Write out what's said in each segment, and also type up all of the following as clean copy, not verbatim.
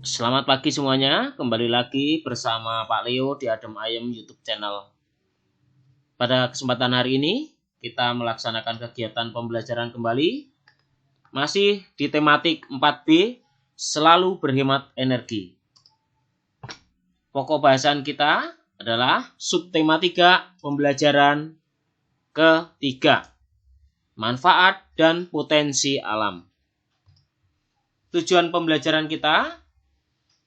Selamat pagi semuanya, kembali lagi bersama Pak Leo di Adem Ayem YouTube channel. Pada kesempatan hari ini, kita melaksanakan kegiatan pembelajaran kembali, masih di tematik 4B, selalu berhemat energi. Pokok bahasan kita adalah subtema 3, pembelajaran ketiga, manfaat dan potensi alam. Tujuan pembelajaran kita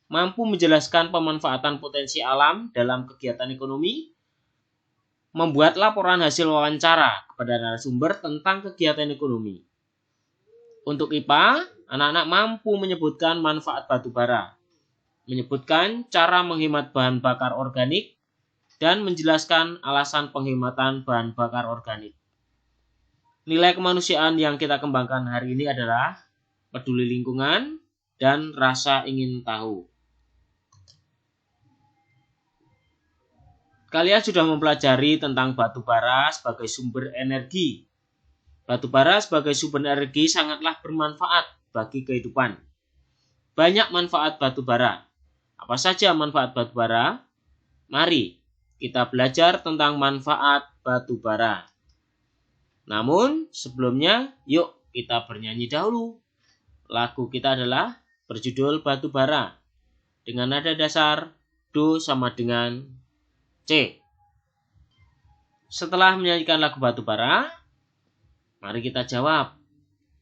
mampu menjelaskan pemanfaatan potensi alam dalam kegiatan ekonomi, membuat laporan hasil wawancara kepada narasumber tentang kegiatan ekonomi. Untuk IPA, anak-anak mampu menyebutkan manfaat batu bara, menyebutkan cara menghemat bahan bakar organik, dan menjelaskan alasan penghematan bahan bakar organik. Nilai kemanusiaan yang kita kembangkan hari ini adalah peduli lingkungan dan rasa ingin tahu. Kalian sudah mempelajari tentang batu bara sebagai sumber energi. Batu bara sebagai sumber energi sangatlah bermanfaat bagi kehidupan. Banyak manfaat batu bara. Apa saja manfaat batu bara? Mari kita belajar tentang manfaat batu bara. Namun sebelumnya, yuk kita bernyanyi dahulu. Lagu kita adalah berjudul Batu Bara dengan nada dasar Do sama dengan C. Setelah menyanyikan lagu Batu Bara, mari kita jawab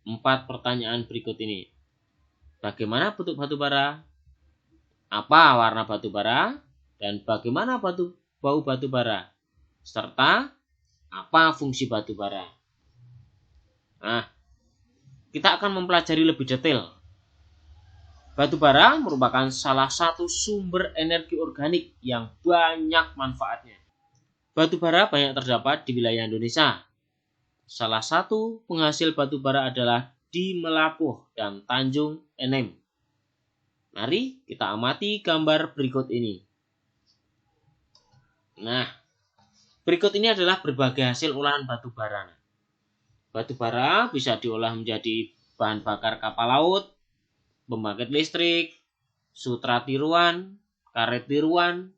4 pertanyaan berikut ini. Bagaimana bentuk batu bara? Apa warna batu bara? Dan bagaimana bau batu bara? Serta apa fungsi batu bara? Nah, kita akan mempelajari lebih detail. Batu bara merupakan salah satu sumber energi organik yang banyak manfaatnya. Batu bara banyak terdapat di wilayah Indonesia. Salah satu penghasil batu bara adalah di Melapuh dan Tanjung Enem. Mari kita amati gambar berikut ini. Nah, berikut ini adalah berbagai hasil olahan batu bara. Batu bara bisa diolah menjadi bahan bakar kapal laut, pembangkit listrik, sutra tiruan, karet tiruan,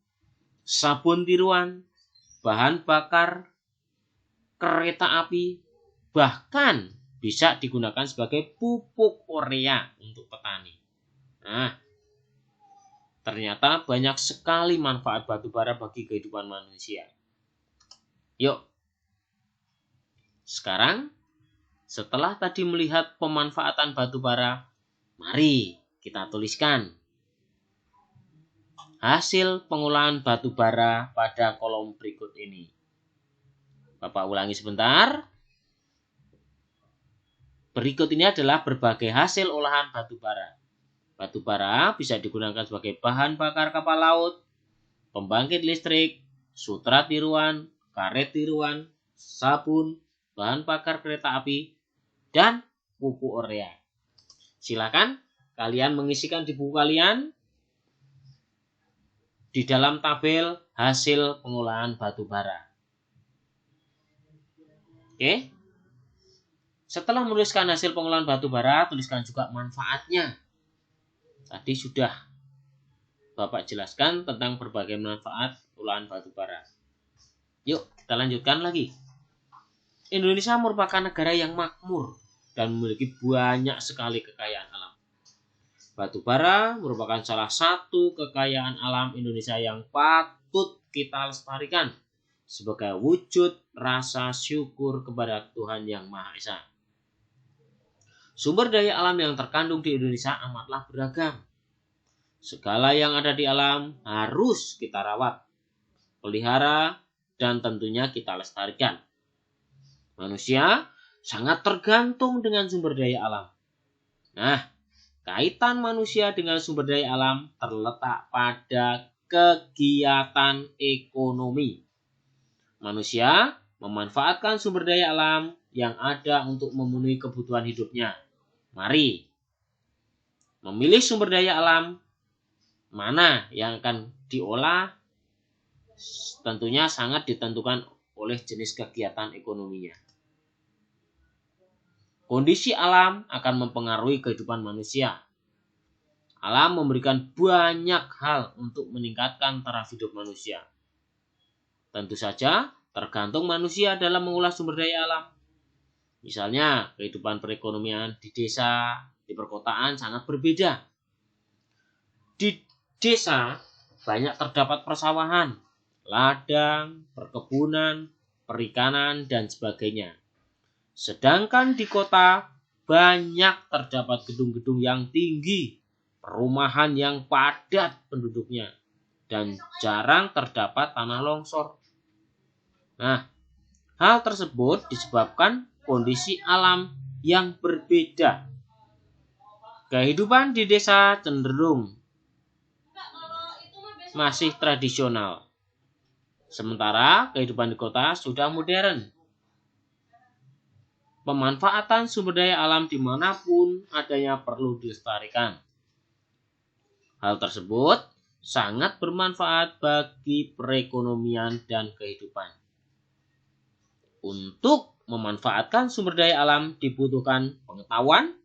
sabun tiruan, bahan bakar kereta api, bahkan bisa digunakan sebagai pupuk urea untuk petani. Nah, ternyata banyak sekali manfaat batu bara bagi kehidupan manusia. Yuk, sekarang setelah tadi melihat pemanfaatan batu bara, mari kita tuliskan hasil pengolahan batu bara pada kolom berikut ini. Bapak ulangi sebentar. Berikut ini adalah berbagai hasil olahan batu bara. Batu bara bisa digunakan sebagai bahan bakar kapal laut, pembangkit listrik, sutra tiruan, karet tiruan, sabun, bahan bakar kereta api, dan pupuk urea. Silakan kalian mengisikan di buku kalian di dalam tabel hasil pengolahan batu bara. Oke. Setelah menuliskan hasil pengolahan batu bara, tuliskan juga manfaatnya. Tadi sudah Bapak jelaskan tentang berbagai manfaat olahan batu bara. Yuk, kita lanjutkan lagi. Indonesia merupakan negara yang makmur dan memiliki banyak sekali kekayaan alam. Batu bara merupakan salah satu kekayaan alam Indonesia yang patut kita lestarikan sebagai wujud rasa syukur kepada Tuhan Yang Maha Esa. Sumber daya alam yang terkandung di Indonesia amatlah beragam. Segala yang ada di alam harus kita rawat, pelihara, dan tentunya kita lestarikan. Manusia sangat tergantung dengan sumber daya alam. Nah, kaitan manusia dengan sumber daya alam terletak pada kegiatan ekonomi. Manusia memanfaatkan sumber daya alam yang ada untuk memenuhi kebutuhan hidupnya. Mari memilih sumber daya alam mana yang akan diolah tentunya sangat ditentukan oleh jenis kegiatan ekonominya. Kondisi alam akan mempengaruhi kehidupan manusia. Alam memberikan banyak hal untuk meningkatkan taraf hidup manusia. Tentu saja tergantung manusia dalam mengolah sumber daya alam. Misalnya, kehidupan perekonomian di desa, di perkotaan sangat berbeda. Di desa banyak terdapat persawahan, ladang, perkebunan, perikanan, dan sebagainya. Sedangkan di kota banyak terdapat gedung-gedung yang tinggi, perumahan yang padat penduduknya, dan jarang terdapat tanah longsor. Nah, hal tersebut disebabkan kondisi alam yang berbeda. Kehidupan di desa cenderung masih tradisional, sementara kehidupan di kota sudah modern. Pemanfaatan sumber daya alam dimanapun adanya perlu dilestarikan. Hal tersebut sangat bermanfaat bagi perekonomian dan kehidupan. Untuk memanfaatkan sumber daya alam dibutuhkan pengetahuan,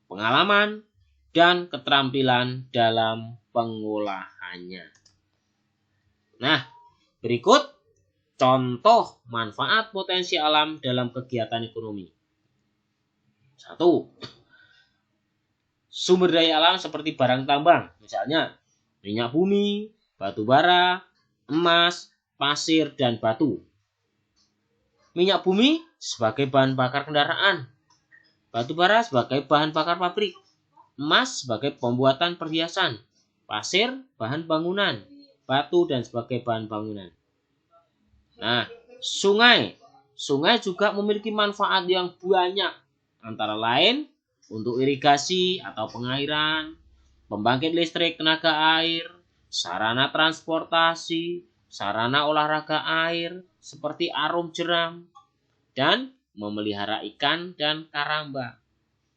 pengalaman, dan keterampilan dalam pengolahannya. Nah, berikut contoh manfaat potensi alam dalam kegiatan ekonomi. 1. Sumber daya alam seperti barang tambang, misalnya minyak bumi, batu bara, emas, pasir, dan batu. Minyak bumi sebagai bahan bakar kendaraan, batu bara sebagai bahan bakar pabrik, emas sebagai pembuatan perhiasan, pasir bahan bangunan, batu dan sebagai bahan bangunan. Nah, sungai juga memiliki manfaat yang banyak, antara lain untuk irigasi atau pengairan, pembangkit listrik tenaga air, sarana transportasi, sarana olahraga air seperti arum jeram, dan memelihara ikan dan karamba.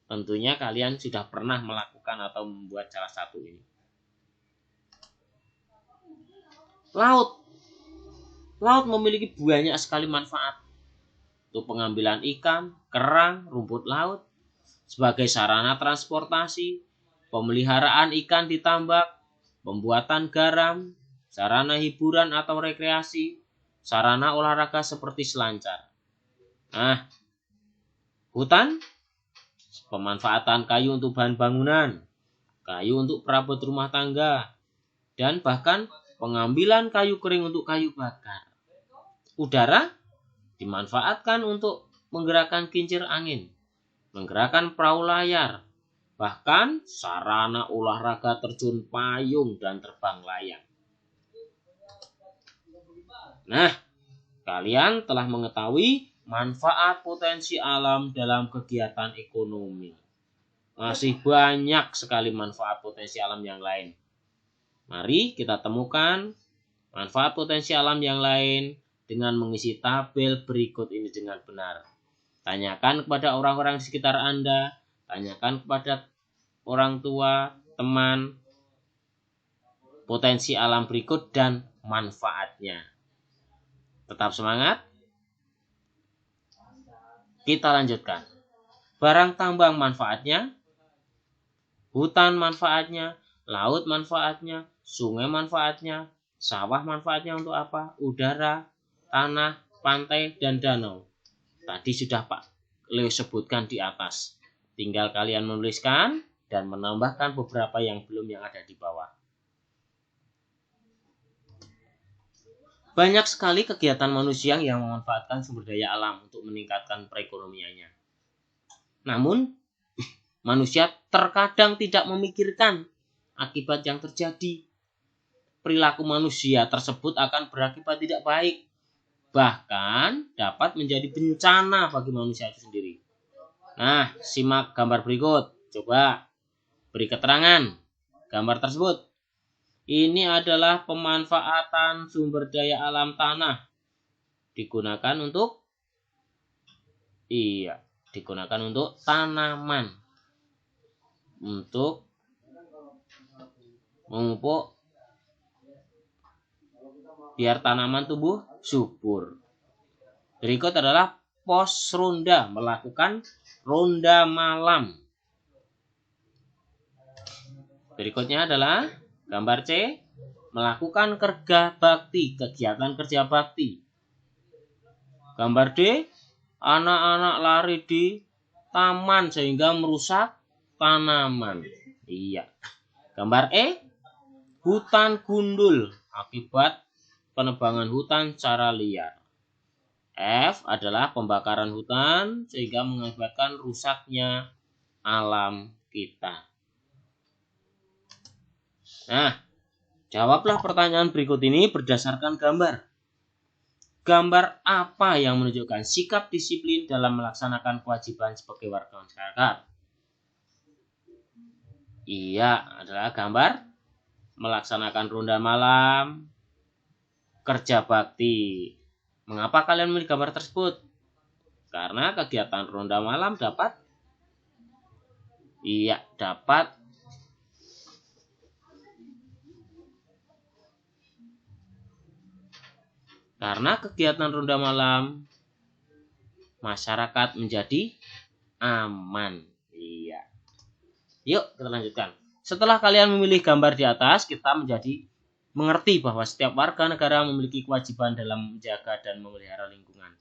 Tentunya kalian sudah pernah melakukan atau membuat salah satu ini. Laut memiliki banyak sekali manfaat untuk pengambilan ikan, kerang, rumput laut, sebagai sarana transportasi, pemeliharaan ikan di tambak, pembuatan garam, sarana hiburan atau rekreasi, sarana olahraga seperti selancar. Nah, hutan, pemanfaatan kayu untuk bahan bangunan, kayu untuk perabot rumah tangga, dan bahkan pengambilan kayu kering untuk kayu bakar. Udara dimanfaatkan untuk menggerakkan kincir angin, menggerakkan perahu layar, bahkan sarana olahraga terjun payung dan terbang layang. Nah, kalian telah mengetahui manfaat potensi alam dalam kegiatan ekonomi. Masih banyak sekali manfaat potensi alam yang lain. Mari kita temukan manfaat potensi alam yang lain dengan mengisi tabel berikut ini dengan benar. Tanyakan kepada orang-orang di sekitar Anda, tanyakan kepada orang tua, teman, potensi alam berikut dan manfaatnya. Tetap semangat. Kita lanjutkan. Barang tambang manfaatnya, hutan manfaatnya, laut manfaatnya, sungai manfaatnya, sawah manfaatnya untuk apa? Udara, tanah, pantai, dan danau. Tadi sudah Pak Leo sebutkan di atas. Tinggal kalian menuliskan dan menambahkan beberapa yang belum yang ada di bawah. Banyak sekali kegiatan manusia yang memanfaatkan sumber daya alam untuk meningkatkan perekonomiannya. Namun, manusia terkadang tidak memikirkan akibat yang terjadi. Perilaku manusia tersebut akan berakibat tidak baik, bahkan dapat menjadi bencana bagi manusia itu sendiri. Nah, simak gambar berikut. Coba beri keterangan gambar tersebut. Ini adalah pemanfaatan sumber daya alam tanah. Digunakan untuk tanaman. Untuk memupuk biar tanaman tumbuh subur. Berikut adalah pos ronda, melakukan ronda malam. Berikutnya adalah gambar C, melakukan kerja bakti, kegiatan kerja bakti. Gambar D, anak-anak lari di taman sehingga merusak tanaman. Iya. Gambar E, hutan gundul akibat penebangan hutan secara liar. F adalah pembakaran hutan sehingga mengakibatkan rusaknya alam kita. Nah, jawablah pertanyaan berikut ini berdasarkan gambar. Gambar apa yang menunjukkan sikap disiplin dalam melaksanakan kewajiban sebagai warga masyarakat? Iya, adalah gambar melaksanakan ronda malam, kerja bakti. Mengapa kalian memilih gambar tersebut? Karena kegiatan ronda malam dapat karena kegiatan ronda malam masyarakat menjadi aman. Iya. Yuk kita lanjutkan. Setelah kalian memilih gambar di atas, kita menjadi mengerti bahwa setiap warga negara memiliki kewajiban dalam menjaga dan memelihara lingkungan.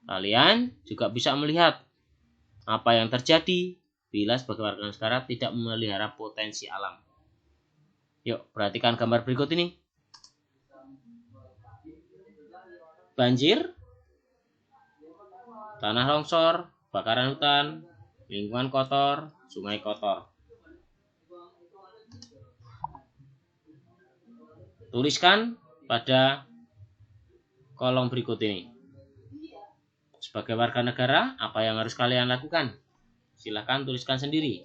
Kalian juga bisa melihat apa yang terjadi bila sebagai warga negara tidak memelihara potensi alam. Yuk, perhatikan gambar berikut ini. Banjir, tanah longsor, bakaran hutan, lingkungan kotor, sungai kotor. Tuliskan pada kolom berikut ini. Sebagai warga negara, apa yang harus kalian lakukan? Silahkan tuliskan sendiri.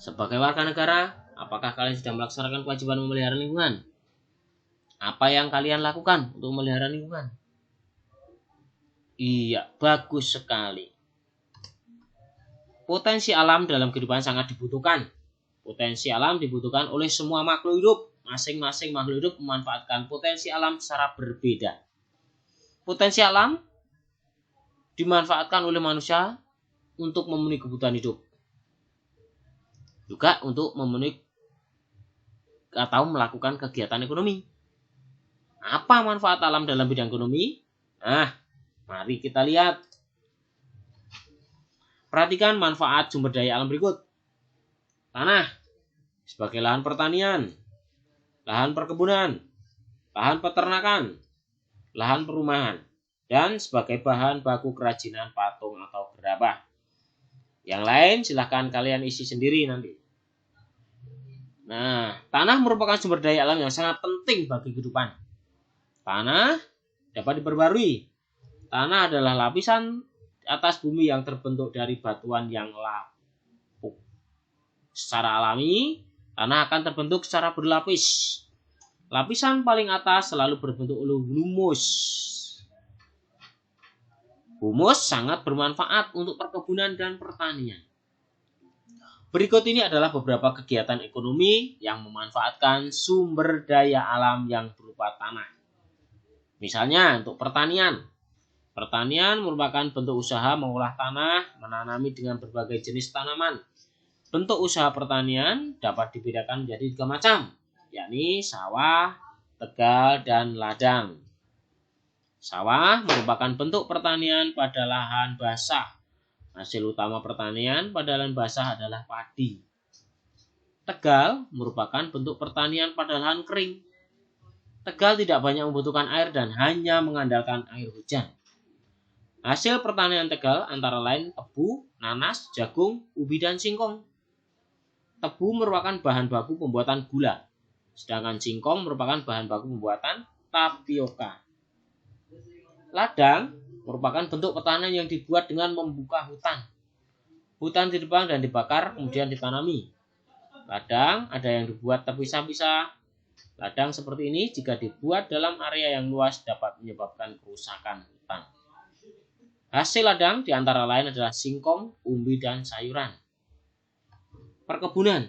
Sebagai warga negara, apakah kalian sudah melaksanakan kewajiban memelihara lingkungan? Apa yang kalian lakukan untuk memelihara lingkungan? Iya, bagus sekali. Potensi alam dalam kehidupan sangat dibutuhkan. Potensi alam dibutuhkan oleh semua makhluk hidup. Masing-masing makhluk hidup memanfaatkan potensi alam secara berbeda. Potensi alam dimanfaatkan oleh manusia untuk memenuhi kebutuhan hidup. Juga untuk memenuhi atau melakukan kegiatan ekonomi. Apa manfaat alam dalam bidang ekonomi? Nah, mari kita lihat. Perhatikan manfaat sumber daya alam berikut. Tanah sebagai lahan pertanian, lahan perkebunan, lahan peternakan, lahan perumahan, dan sebagai bahan baku kerajinan patung atau gerabah. Yang lain silahkan kalian isi sendiri nanti. Nah, tanah merupakan sumber daya alam yang sangat penting bagi kehidupan. Tanah dapat diperbarui. Tanah adalah lapisan atas bumi yang terbentuk dari batuan yang lapuk. Secara alami, tanah akan terbentuk secara berlapis. Lapisan paling atas selalu berbentuk humus. Humus sangat bermanfaat untuk perkebunan dan pertanian. Berikut ini adalah beberapa kegiatan ekonomi yang memanfaatkan sumber daya alam yang berupa tanah. Misalnya untuk pertanian. Pertanian merupakan bentuk usaha mengolah tanah, menanami dengan berbagai jenis tanaman. Bentuk usaha pertanian dapat dibedakan menjadi 3 macam, yakni sawah, tegal, dan ladang. Sawah merupakan bentuk pertanian pada lahan basah. Hasil utama pertanian pada lahan basah adalah padi. Tegal merupakan bentuk pertanian pada lahan kering. Tegal tidak banyak membutuhkan air dan hanya mengandalkan air hujan. Hasil pertanian Tegal antara lain tebu, nanas, jagung, ubi, dan singkong. Tebu merupakan bahan baku pembuatan gula, sedangkan singkong merupakan bahan baku pembuatan tapioka. Ladang merupakan bentuk pertanian yang dibuat dengan membuka hutan. Hutan ditebang dan dibakar, kemudian ditanami. Ladang ada yang dibuat terpisah-pisah. Ladang seperti ini jika dibuat dalam area yang luas dapat menyebabkan kerusakan hutan. Hasil ladang diantara lain adalah singkong, umbi, dan sayuran. Perkebunan.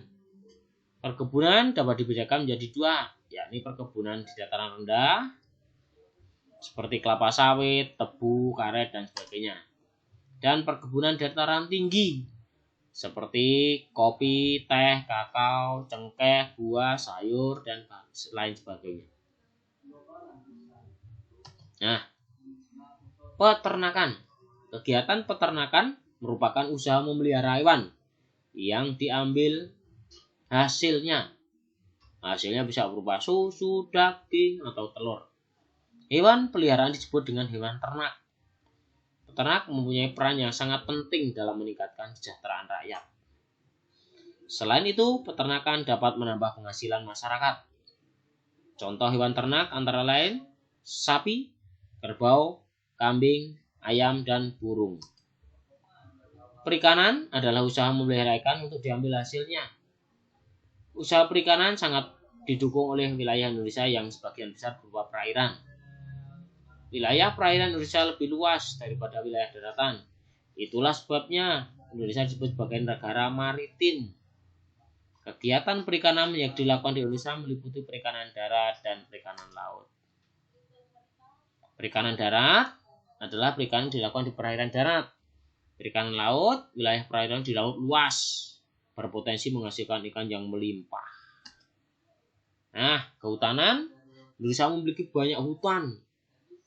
Perkebunan dapat dibedakan menjadi 2, yakni perkebunan di dataran rendah, seperti kelapa sawit, tebu, karet, dan sebagainya. Dan perkebunan dataran tinggi, seperti kopi, teh, kakao, cengkeh, buah, sayur, dan lain sebagainya. Nah, peternakan. Kegiatan peternakan merupakan usaha memelihara hewan yang diambil hasilnya. Hasilnya bisa berupa susu, daging, atau telur. Hewan peliharaan disebut dengan hewan ternak. Peternak mempunyai peran yang sangat penting dalam meningkatkan kesejahteraan rakyat. Selain itu, peternakan dapat menambah penghasilan masyarakat. Contoh hewan ternak antara lain sapi, kerbau, kambing, ayam, dan burung. Perikanan adalah usaha memelihara ikan untuk diambil hasilnya. Usaha perikanan sangat didukung oleh wilayah Indonesia yang sebagian besar berupa perairan. Wilayah perairan Indonesia lebih luas daripada wilayah daratan. Itulah sebabnya Indonesia disebut sebagai negara maritim. Kegiatan perikanan yang dilakukan di Indonesia meliputi perikanan darat dan perikanan laut. Perikanan darat adalah perikanan yang dilakukan di perairan darat. Perikanan laut, wilayah perairan di laut luas, berpotensi menghasilkan ikan yang melimpah. Nah, kehutanan, Indonesia memiliki banyak hutan.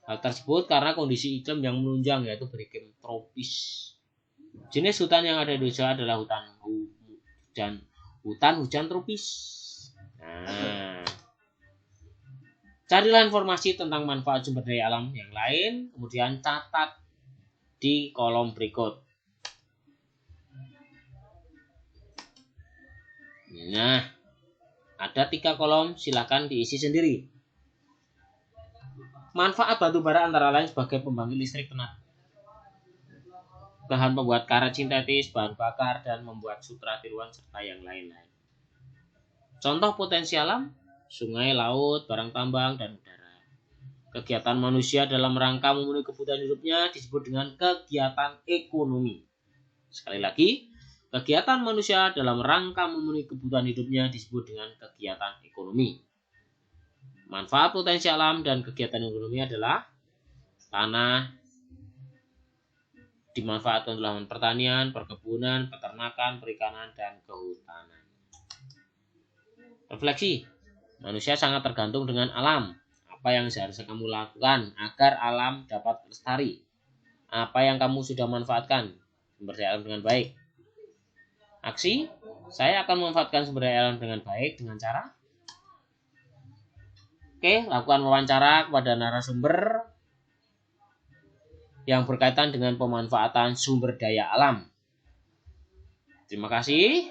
Hal tersebut karena kondisi iklim yang menunjang, yaitu beriklim tropis. Jenis hutan yang ada di Indonesia adalah hutan hujan tropis. Nah, carilah informasi tentang manfaat sumber daya alam yang lain, kemudian catat di kolom berikut. Nah, ada 3 kolom, silakan diisi sendiri. Manfaat batu bara antara lain sebagai pembangkit listrik tenaga, bahan pembuat karet sintetis, bahan bakar, dan membuat sutra tiruan, serta yang lain-lain. Contoh potensi alam, sungai, laut, barang tambang, dan udara. Kegiatan manusia dalam rangka memenuhi kebutuhan hidupnya disebut dengan kegiatan ekonomi. Sekali lagi, kegiatan manusia dalam rangka memenuhi kebutuhan hidupnya disebut dengan kegiatan ekonomi. Manfaat potensi alam dan kegiatan ekonomi adalah tanah dimanfaatkan untuk lahan pertanian, perkebunan, peternakan, perikanan, dan kehutanan. Refleksi, manusia sangat tergantung dengan alam. Apa yang seharusnya kamu lakukan agar alam dapat lestari? Apa yang kamu sudah manfaatkan sumber daya alam dengan baik? Aksi, saya akan memanfaatkan sumber daya alam dengan baik dengan cara lakukan wawancara kepada narasumber yang berkaitan dengan pemanfaatan sumber daya alam. Terima kasih.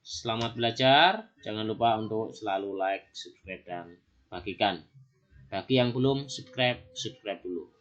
Selamat belajar. Jangan lupa untuk selalu like, subscribe, dan bagikan. Bagi yang belum subscribe dulu.